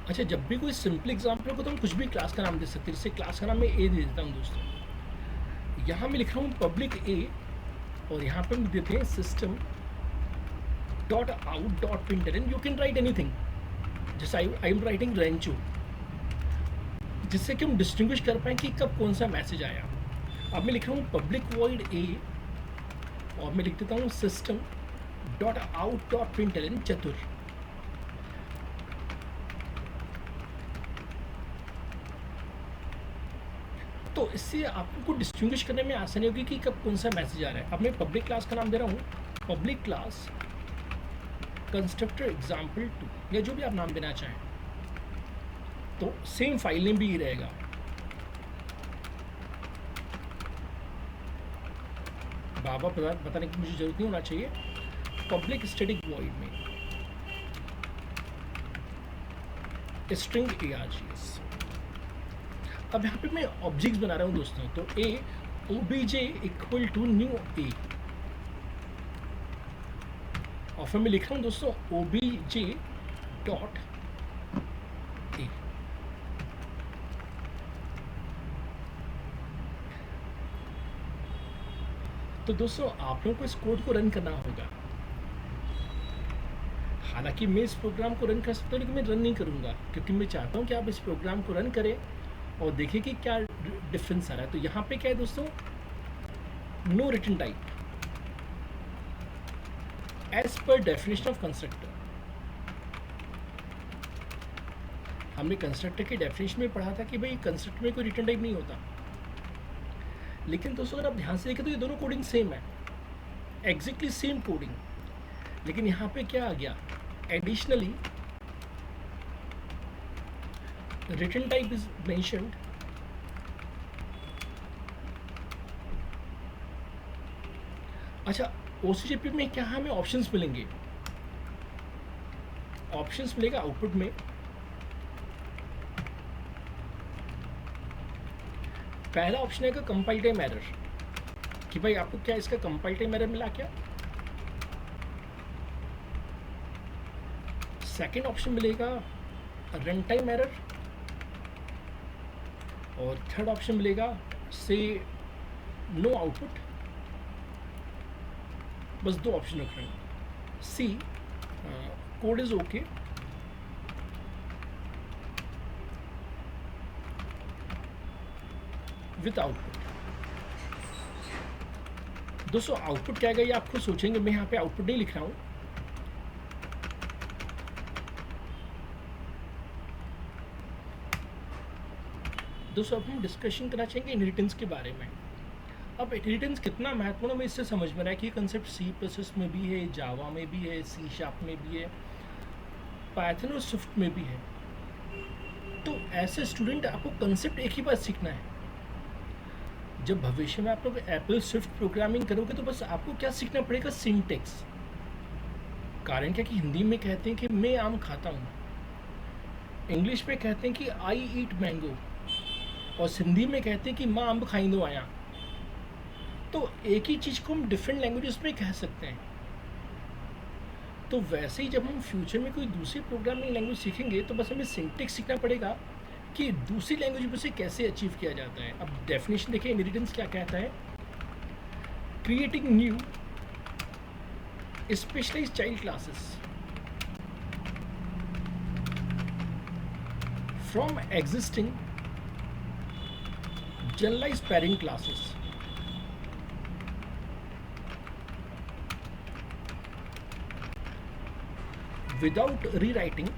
अच्छा, जब भी कोई सिंपल एग्जाम्पल हो तो हम कुछ भी क्लास का नाम दे सकते हैं। जैसे क्लास का नाम मैं ए दे देता हूँ दोस्तों। यहाँ मैं लिख रहा हूँ पब्लिक ए, और यहाँ पे हम देते हैं system dot out dot println. You can write anything, जैसे आई एम राइटिंग रेंचो, जिससे कि हम डिस्टिंग्विश कर पाएँ कि कब कौन सा मैसेज आया। अब मैं लिख रहा हूँ पब्लिक वॉइड ए और मैं लिख देता हूँ system dot out dot println चतुर। तो इससे आपको डिस्टिंग्विश करने में आसानी होगी कि कब कौन सा मैसेज आ रहा है। अब मैं पब्लिक क्लास का नाम दे रहा हूँ, पब्लिक क्लास कंस्ट्रक्टर एग्जाम्पल 2 या जो भी आप नाम देना चाहें। तो सेम फाइल नेम भी ही रहेगा। बाबा बताने की मुझे जरूरत नहीं होना चाहिए। पब्लिक स्टैटिक वॉइड में स्ट्रिंग args। अब यहाँ पे मैं ऑब्जेक्ट्स बना रहा हूँ दोस्तों। तो ए obj इक्वल टू न्यू ए, और फिर मैं लिख रहा हूँ दोस्तों obj डॉट ए। तो दोस्तों आप लोगों को इस कोड को रन करना होगा। हालांकि मैं इस प्रोग्राम को रन कर सकता हूँ, लेकिन मैं रन नहीं करूँगा क्योंकि मैं चाहता हूँ कि आप इस प्रोग्राम को रन करें और देखें कि क्या डिफरेंस आ रहा है। तो यहाँ पे क्या है दोस्तों, no return type as per definition of constructor. हमने कंस्ट्रक्टर के डेफिनेशन में पढ़ा था कि भाई कंस्ट्रक्टर में कोई रिटन टाइप नहीं होता। लेकिन दोस्तों अगर आप ध्यान से देखें तो ये दोनों कोडिंग सेम है, एग्जैक्टली सेम कोडिंग। लेकिन यहाँ पे क्या आ गया, additionally return type is mentioned अच्छा OCJP में क्या हमें ऑप्शंस मिलेंगे, ऑप्शंस मिलेगा आउटपुट में। पहला ऑप्शन है कंपाइल टाइम एरर, कि भाई आपको क्या इसका कंपाइल टाइम एरर मिला क्या। सेकंड ऑप्शन मिलेगा रन टाइम एरर, और थर्ड ऑप्शन मिलेगा से नो आउटपुट। बस दो ऑप्शन रख रहे हैं। C code is okay, with output. दोस्तों आउटपुट क्या है ये आप खुद सोचेंगे, मैं यहाँ पे आउटपुट नहीं लिख रहा हूँ। दोस्तों अब हम डिस्कशन करना चाहेंगे इनहेरिटेंस के बारे में। अब इनहेरिटेंस कितना महत्वपूर्ण है इससे समझ में रहा है कि ये कंसेप्ट C++ में भी है, जावा में भी है, C# में भी है, पाइथन और स्विफ्ट में भी है। तो ऐसे स्टूडेंट आपको कंसेप्ट एक ही बार सीखना है। जब भविष्य में आप लोग एप्पल स्विफ्ट प्रोग्रामिंग करोगे तो बस आपको क्या सीखना पड़ेगा, सिंटेक्स। कारण क्या कि हिंदी में कहते हैं कि मैं आम खाता हूँ, इंग्लिश में कहते हैं कि आई ईट मैंगो, और सिंधी में कहते हैं कि माँ अम्ब खाईंदो आया। तो एक ही चीज़ को हम डिफरेंट लैंग्वेजेस में कह सकते हैं। तो वैसे ही जब हम फ्यूचर में कोई दूसरी प्रोग्रामिंग लैंग्वेज सीखेंगे तो बस हमें सिंटेक्स सीखना पड़ेगा कि दूसरी लैंग्वेज में से कैसे अचीव किया जाता है। अब डेफिनेशन देखिए, इनहेरिटेंस क्या कहता है, creating new specialized child classes from existing generalized pairing classes without rewriting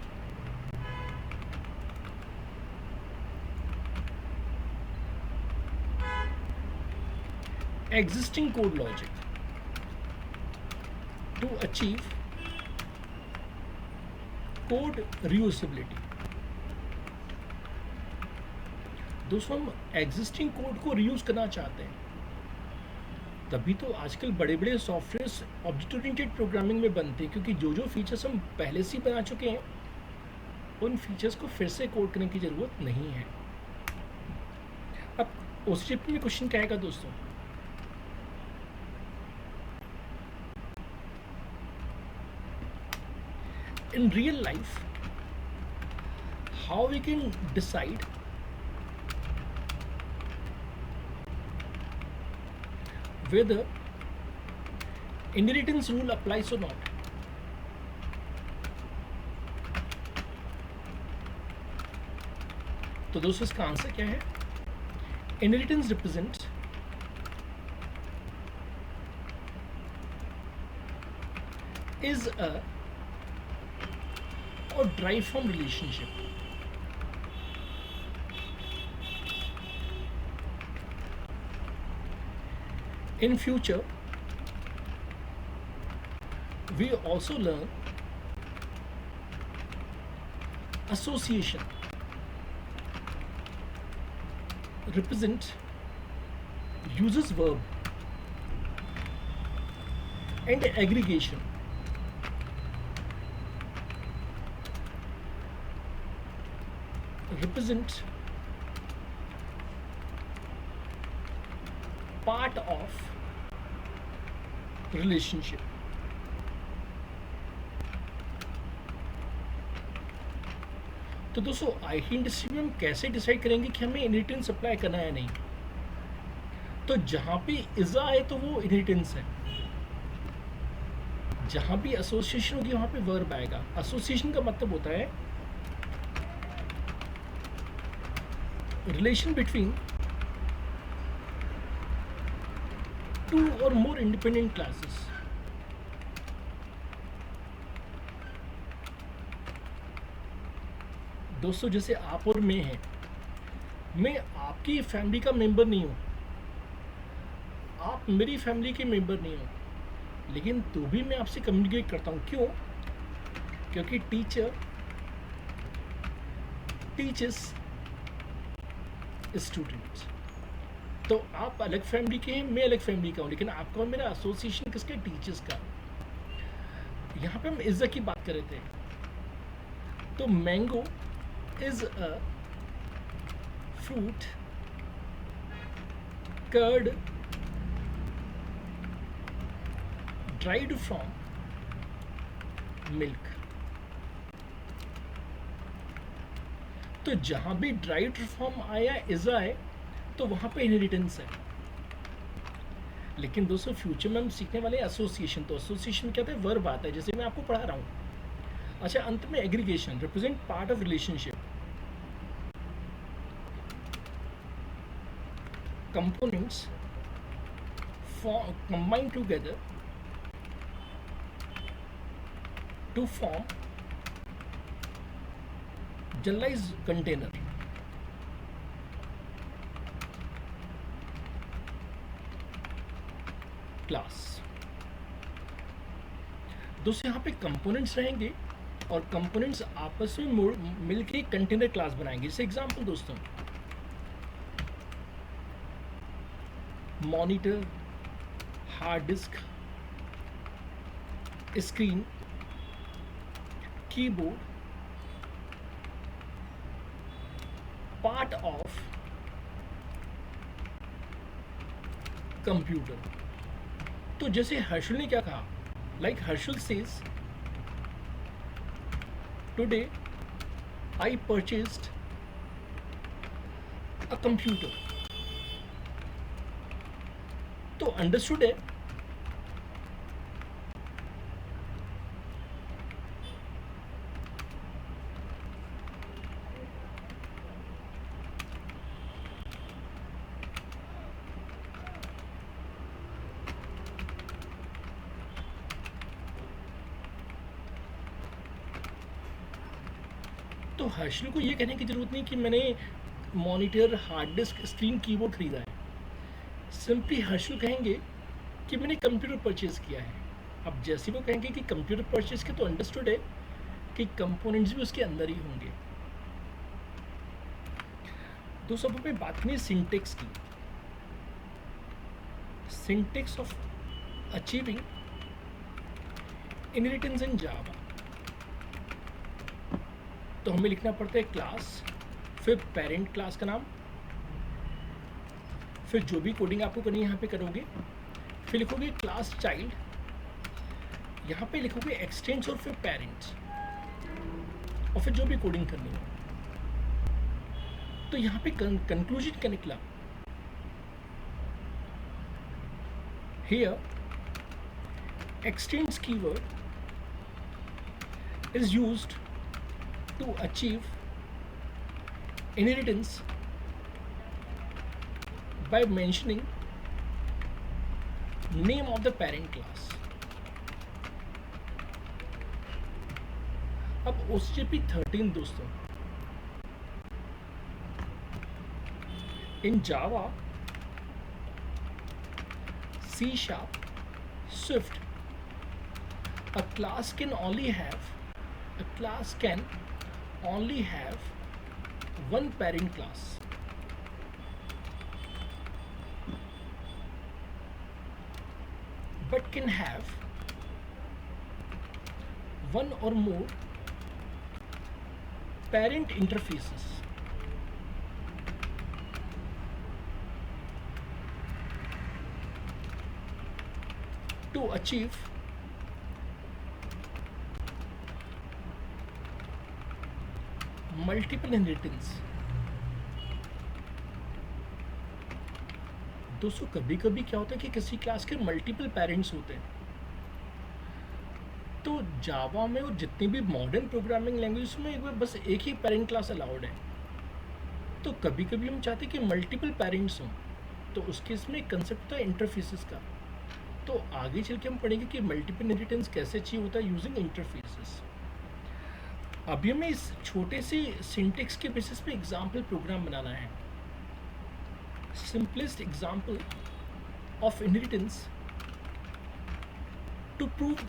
existing code logic to achieve code reusability। दोस्तों हम एग्जिस्टिंग कोड को रीयूज करना चाहते हैं, तभी तो आजकल बड़े बड़े सॉफ्टवेयर्स ऑब्जेक्ट ओरिएंटेड प्रोग्रामिंग में बनते हैं, क्योंकि जो जो फीचर्स हम पहले से ही बना चुके हैं उन फीचर्स को फिर से कोड करने की ज़रूरत नहीं है। अब OCJP में क्वेश्चन क्या आएगा दोस्तों, in real life how we can decide whether inheritance rule applies or not। तो दोस्तों इसका आंसर क्या है, inheritance represents is a or derived from relationship. In future, we also learn association represent uses verb, and aggregation represent part of relationship. तो दोस्तों IT industry में हम कैसे डिसाइड करेंगे कि हमें इनहेरिटेंस अप्लाई करना है या नहीं? तो जहाँ पे इज़ा आए तो वो इनहेरिटेंस है, जहाँ भी एसोसिएशन होगी वहाँ पे वर्ब आएगा. एसोसिएशन का मतलब होता है रिलेशन बिटवीन टू और मोर इंडिपेंडेंट क्लासेस. दोस्तों जैसे आप और मैं हैं, मैं आपकी फैमिली का मेंबर नहीं हूँ, आप मेरी फैमिली के मेंबर नहीं हो, लेकिन तो भी मैं आपसे कम्युनिकेट करता हूँ. क्यों? क्योंकि टीचर टीचर्स स्टूडेंट्स. तो आप अलग फैमिली के हैं, मैं अलग फैमिली का हूँ, लेकिन आपका और मेरा एसोसिएशन किसका? टीचर्स का. यहाँ पे हम इज्जत की बात कर रहे थे. तो mango is a fruit curd derived from milk. तो जहां भी ड्राइड फॉर्म आया इज़ा है तो वहां पे इनहेरिटेंस है. लेकिन दोस्तों फ्यूचर में हम सीखने वाले एसोसिएशन. तो एसोसिएशन में क्या होता है? वर्ब आता है, जैसे मैं आपको पढ़ा रहा हूँ. अच्छा, अंत में aggregation represent part of relationship. Components combine together to form generalized container. Class. दोस्तों यहाँ पे कंपोनेंट्स रहेंगे और कंपोनेंट्स आपस में मिलकर एक कंटेनर क्लास बनाएंगे. जैसे एग्जांपल दोस्तों, monitor, hard disk, screen, keyboard, part of computer. तो जैसे हर्षल ने क्या कहा, like Harshal says today I purchased a computer. तो अंडरस्टूड है. तो हर्षल को ये कहने की जरूरत नहीं कि मैंने monitor, hard disk, screen, keyboard खरीदा है. सिंपली हर्षल कहेंगे कि मैंने कंप्यूटर परचेज किया है. अब जैसे वो कहेंगे कि कंप्यूटर परचेज किया तो अंडरस्टूड है कि कंपोनेंट्स भी उसके अंदर ही होंगे. दोस्तों अब हमें बात करनी है सिंटेक्स की. Syntax of achieving inheritance in Java. तो हमें लिखना पड़ता है क्लास, फिर पेरेंट क्लास का नाम, फिर जो भी कोडिंग आपको करनी है यहाँ पे करोगे, फिर लिखोगे क्लास चाइल्ड, यहाँ पे लिखोगे एक्सटेंस और फिर पेरेंट्स, और फिर जो भी कोडिंग करनी है. तो यहाँ पे कंक्लूजन क्या निकला? Here expanse keyword is used to achieve inheritance by mentioning name of the parent class. अब OCP13 दोस्तों, in Java, C Sharp, Swift, a class can only have one parent class. But can have one or more parent interfaces. To achieve multiple inheritance. दोस्तों कभी कभी क्या होता है कि किसी क्लास के मल्टीपल पेरेंट्स होते हैं, तो जावा में और जितनी भी मॉडर्न प्रोग्रामिंग लैंग्वेज में बस एक ही पेरेंट क्लास अलाउड है। तो कभी कभी हम चाहते हैं कि मल्टीपल पेरेंट्स हों, तो उस केस में एक कंसेप्ट होता है इंटरफेसेस का। तो आगे चल के हम पढ़ेंगे कि मल्टीपल इनहेरिटेंस कैसे अचीव होता है यूजिंग इंटरफेसेस। अभी हमें इस छोटे से सिंटेक्स के बेसिस पे एग्जाम्पल प्रोग्राम बनाना है। Simplest example of inheritance to prove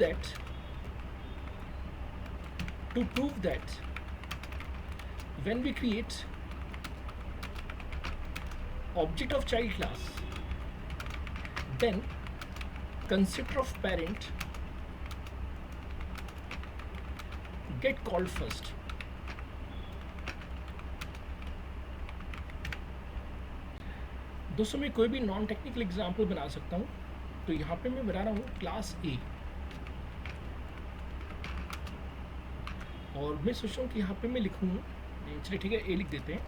that when we create object of child class, then constructor of parent get called first. दोस्तों मैं कोई भी नॉन टेक्निकल एग्जाम्पल बना सकता हूँ। तो यहाँ पे मैं बना रहा हूँ क्लास ए, और मैं सोच रहा हूँ कि यहाँ पे मैं लिखूँ, चलिए ठीक है ए लिख देते हैं,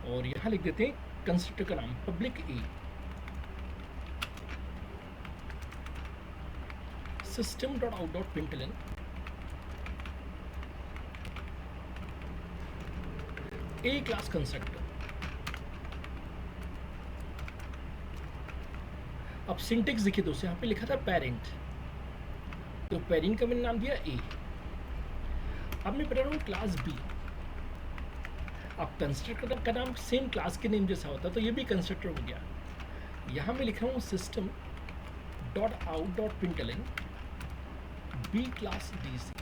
और यहाँ लिख देते हैं कंस्ट्रक्टर का नाम public A, system dot out dot println A class constructor. अब सिंटेक्स देखिए दोस्तों, यहाँ पे लिखा था पेरेंट, तो पेरेंट का मैंने नाम दिया ए। अब मैं बता रहा हूँ क्लास बी। अब कंस्ट्रक्टर का नाम सेम क्लास के नेम जैसा होता है, तो ये भी कंस्ट्रक्टर हो गया। यहाँ मैं लिख रहा हूँ system dot out dot println B class D C.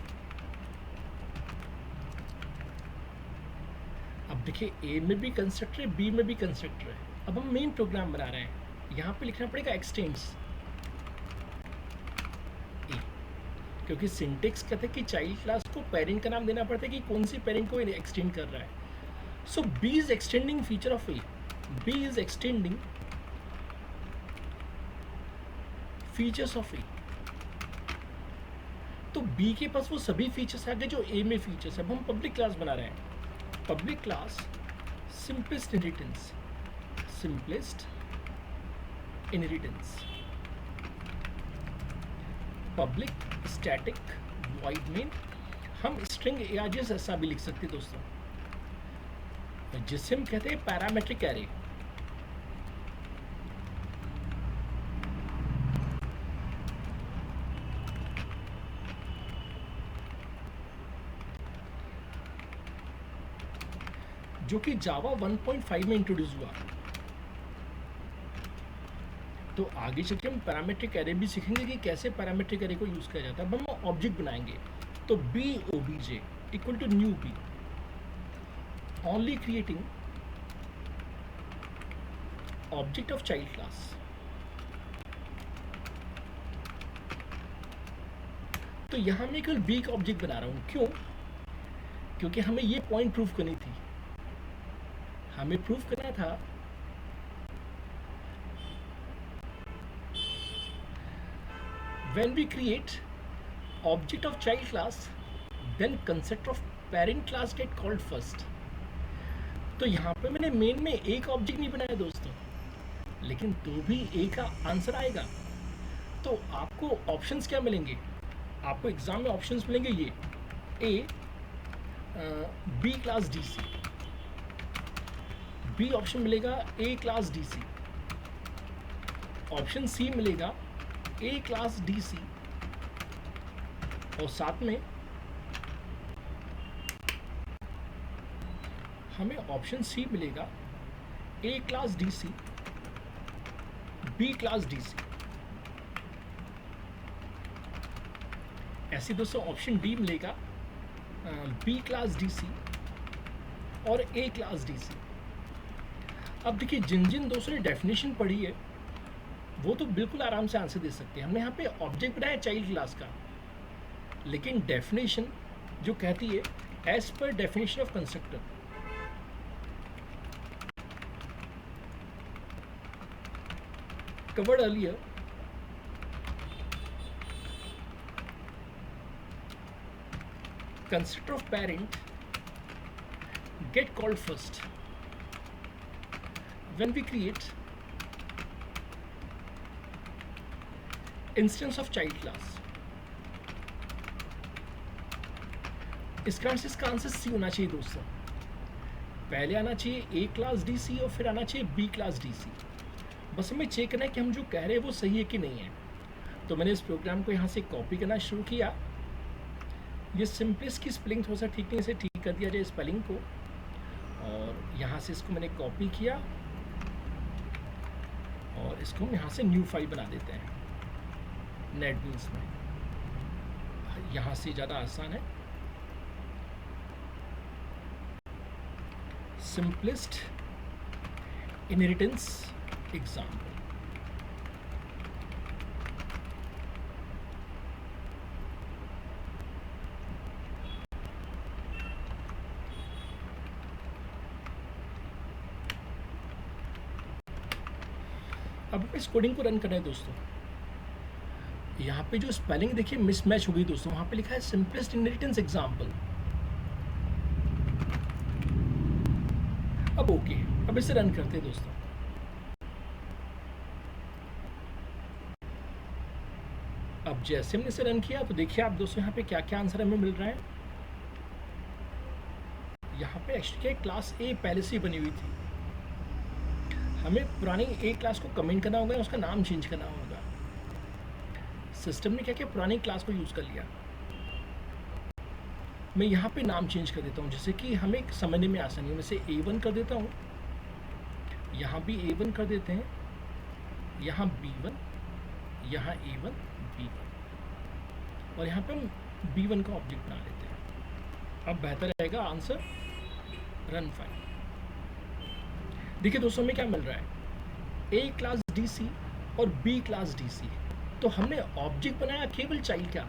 अब देखिए ए में भी कंस्ट्रक्टर है, बी में भी कंस्ट्रक्टर है। अब हम मेन प्रोग्राम बना रहे हैं, यहाँ पे लिखना पड़ेगा एक्सटेंड्स ए, क्योंकि सिंटेक्स कहते हैं कि चाइल्ड क्लास को पेरेंट का नाम देना पड़ता है कि कौन सी पेरेंट को एक्सटेंड कर रहा है। So B is extending feature of A, B is extending features of A. तो बी के पास वो सभी फीचर्स आ गए जो ए में फीचर्स है। अब हम पब्लिक क्लास बना रहे हैं, public class simplest inheritance, simplest inheritance, public static void main. हम स्ट्रिंग एआरजेस ऐसा भी लिख सकते हैं दोस्तों, जिसे हम कहते हैं पैरामेट्रिक एरे। जो कि जावा 1.5 में इंट्रोड्यूस हुआ। तो आगे चल के हम पैरामेट्रिक एरे भी सीखेंगे कि कैसे पैरामेट्रिक एरे को यूज़ किया जाता है। अब हम ऑब्जेक्ट बनाएंगे, तो B obj equal to new B, only creating object of child class. तो यहाँ मैं केवल बी का ऑब्जेक्ट बना रहा हूँ, क्यों? क्योंकि हमें ये पॉइंट प्रूव करनी थी, हमें प्रूव करना था when we create object of child class then concept of parent class get called first। तो यहाँ पे मैंने मेन में एक ऑब्जेक्ट नहीं बनाया दोस्तों, लेकिन तो भी ए का आंसर आएगा। तो आपको ऑप्शंस क्या मिलेंगे? आपको एग्जाम में ऑप्शंस मिलेंगे ये A B class D C, B option मिलेगा A class D C, option C मिलेगा ए क्लास डी सी, और साथ में हमें ऑप्शन सी मिलेगा, A class D C, B class D C. ऐसे दोस्तों ऑप्शन डी मिलेगा, बी क्लास डी सी और ए क्लास डी सी। अब देखिए जिन जिन दोस्तों ने डेफिनेशन पढ़ी है वो तो बिल्कुल आराम से आंसर दे सकते हैं। हमने यहाँ पे ऑब्जेक्ट बनाया चाइल्ड क्लास का, लेकिन डेफिनेशन जो कहती है as per definition of constructor, covered earlier, constructor of parent get called first when we create instance of child class। इसका आंसर सी होना चाहिए दोस्तों। पहले आना चाहिए ए क्लास डी सी और फिर आना चाहिए बी क्लास डी सी। बस हमें चेक करना है कि हम जो कह रहे हैं वो सही है कि नहीं है। तो मैंने इस प्रोग्राम को यहाँ से कॉपी करना शुरू किया। ये सिंपलेस्ट की स्पेलिंग थोड़ा सा ठीक नहीं, इसे ठीक कर दिया जाए स्पेलिंग को, और यहाँ से इसको मैंने कॉपी किया और इसको हम यहाँ से न्यू फाइल बना देते हैं नेटबीन्स में। यहाँ से ज़्यादा आसान है। Simplest inheritance example. अब इस कोडिंग को रन करना है दोस्तों। यहाँ पे जो स्पेलिंग देखिए मिसमैच हो गई दोस्तों, वहाँ पे लिखा है सिंपलेस्ट इनहेरिटेंस एग्जाम्पल। अब ओके, अब इसे रन करते हैं दोस्तों। अब जैसे हमने इसे रन किया तो देखिए आप दोस्तों यहाँ पे क्या क्या आंसर हमें मिल रहा है। यहाँ पे एक्चुअली क्या क्लास ए पहले से ही बनी हुई थी, हमें पुरानी ए क्लास को कमेंट करना होगा, उसका नाम चेंज करना होगा। सिस्टम ने क्या किया, पुरानी क्लास को यूज़ कर लिया। मैं यहाँ पे नाम चेंज कर देता हूँ जिससे कि हमें समझने में आसानी हो। मैं से A1 कर देता हूँ, यहाँ भी A1 कर देते हैं, यहाँ B1, यहाँ A1 B1, और यहाँ पे हम B1 का ऑब्जेक्ट बना लेते हैं। अब बेहतर रहेगा आंसर। Run file. देखिए दोस्तों हमें क्या मिल रहा है, ए क्लास डी सी और बी क्लास डी सी। तो हमने ऑब्जेक्ट बनाया केवल चाइल्ड का,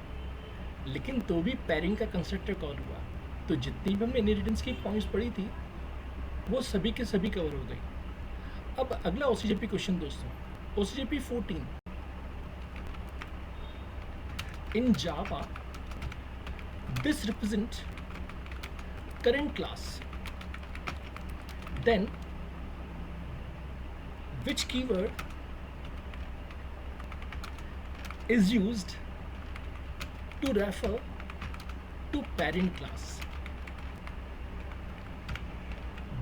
लेकिन तो भी पेरेंट का कंस्ट्रक्टर कवर हुआ। तो जितनी भी हमने इनहेरिटेंस की पॉइंट्स पढ़ी थी वो सभी के सभी कवर हो गई। अब अगला OCJP क्वेश्चन दोस्तों, OCJP 14। In Java this represent current class, then which keyword is used to refer to parent class,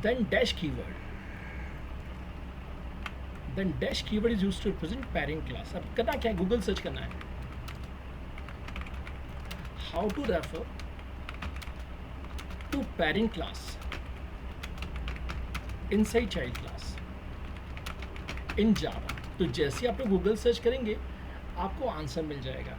then dash keyword is used to represent parent class। अब करना क्या है, गूगल सर्च करना है, how to refer to parent class inside child class in Java. तो जैसे आप लोग गूगल सर्च करेंगे आपको आंसर मिल जाएगा।